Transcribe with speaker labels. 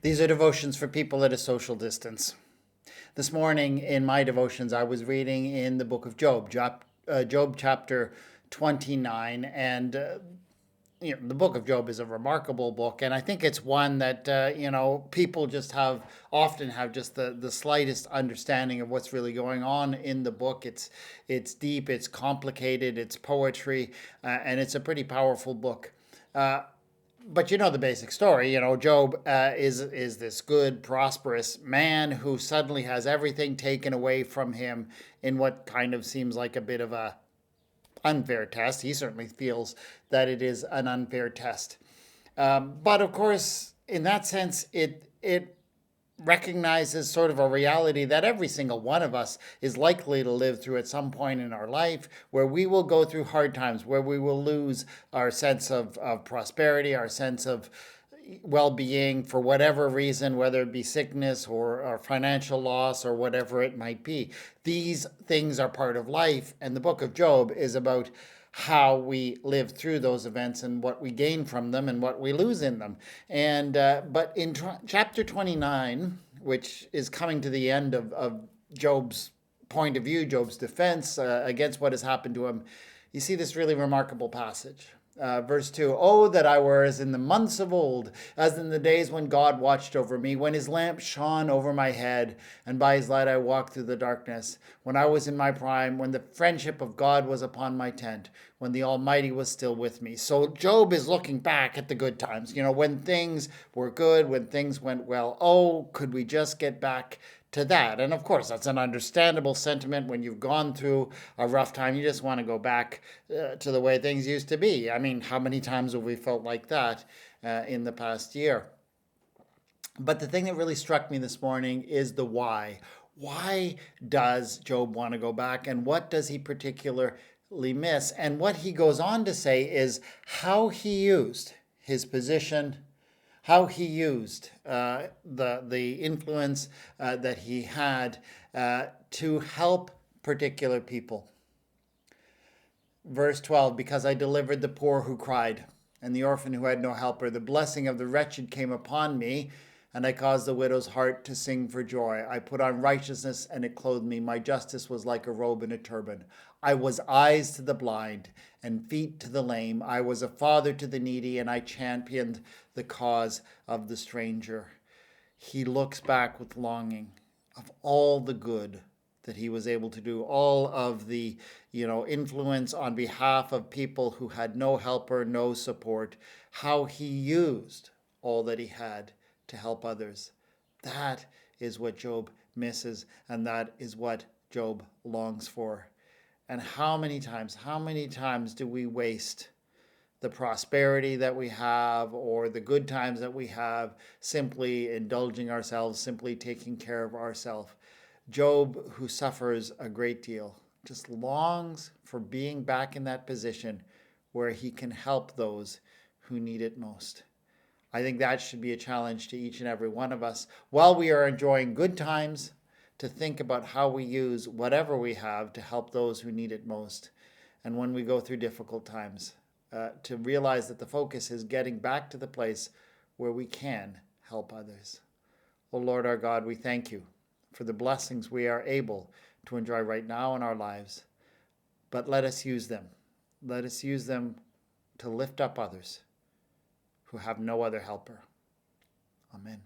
Speaker 1: These are devotions for people at a social distance. This morning in my devotions, I was reading in the book of Job, Job chapter 29. And the book of Job is a remarkable book. And I think it's one that, people often have just the slightest understanding of what's really going on in the book. It's deep, it's complicated, it's poetry, and it's a pretty powerful book. But you know the basic story. Job is this good, prosperous man who suddenly has everything taken away from him in what kind of seems like a bit of a unfair test. He certainly feels that it is an unfair test. But of course, in that sense, it recognizes sort of a reality that every single one of us is likely to live through at some point in our life, where we will go through hard times, where we will lose our sense of prosperity, our sense of well-being for whatever reason, whether it be sickness or financial loss or whatever it might be. These things are part of life, and the book of Job is about how we live through those events and what we gain from them and what we lose in them. And but in chapter 29, which is coming to the end of Job's point of view, Job's defense against what has happened to him, you see this really remarkable passage. Verse 2, "Oh, that I were as in the months of old, as in the days when God watched over me, when his lamp shone over my head, and by his light I walked through the darkness, when I was in my prime, when the friendship of God was upon my tent, when the Almighty was still with me." So Job is looking back at the good times, when things were good, when things went well. Oh, could we just get back to that? And of course, that's an understandable sentiment. When you've gone through a rough time, you just want to go back to the way things used to be. I mean, how many times have we felt like that in the past year? But the thing that really struck me this morning is the why. Why does Job want to go back, and what does he particularly miss? And what he goes on to say is how he used his position, how he used the influence that he had to help particular people. Verse 12, "Because I delivered the poor who cried, and the orphan who had no helper. The blessing of the wretched came upon me, and I caused the widow's heart to sing for joy. I put on righteousness, and it clothed me. My justice was like a robe and a turban. I was eyes to the blind and feet to the lame. I was a father to the needy, and I championed the cause of the stranger." He looks back with longing of all the good that he was able to do, all of the influence on behalf of people who had no helper, no support, how he used all that he had to help others. That is what Job misses, and that is what Job longs for. And how many times do we waste the prosperity that we have or the good times that we have simply indulging ourselves, simply taking care of ourselves? Job, who suffers a great deal, just longs for being back in that position where he can help those who need it most. I think that should be a challenge to each and every one of us while we are enjoying good times, to think about how we use whatever we have to help those who need it most. And when we go through difficult times, to realize that the focus is getting back to the place where we can help others. Oh Lord our God, we thank you for the blessings we are able to enjoy right now in our lives. But let us use them. Let us use them to lift up others who have no other helper. Amen.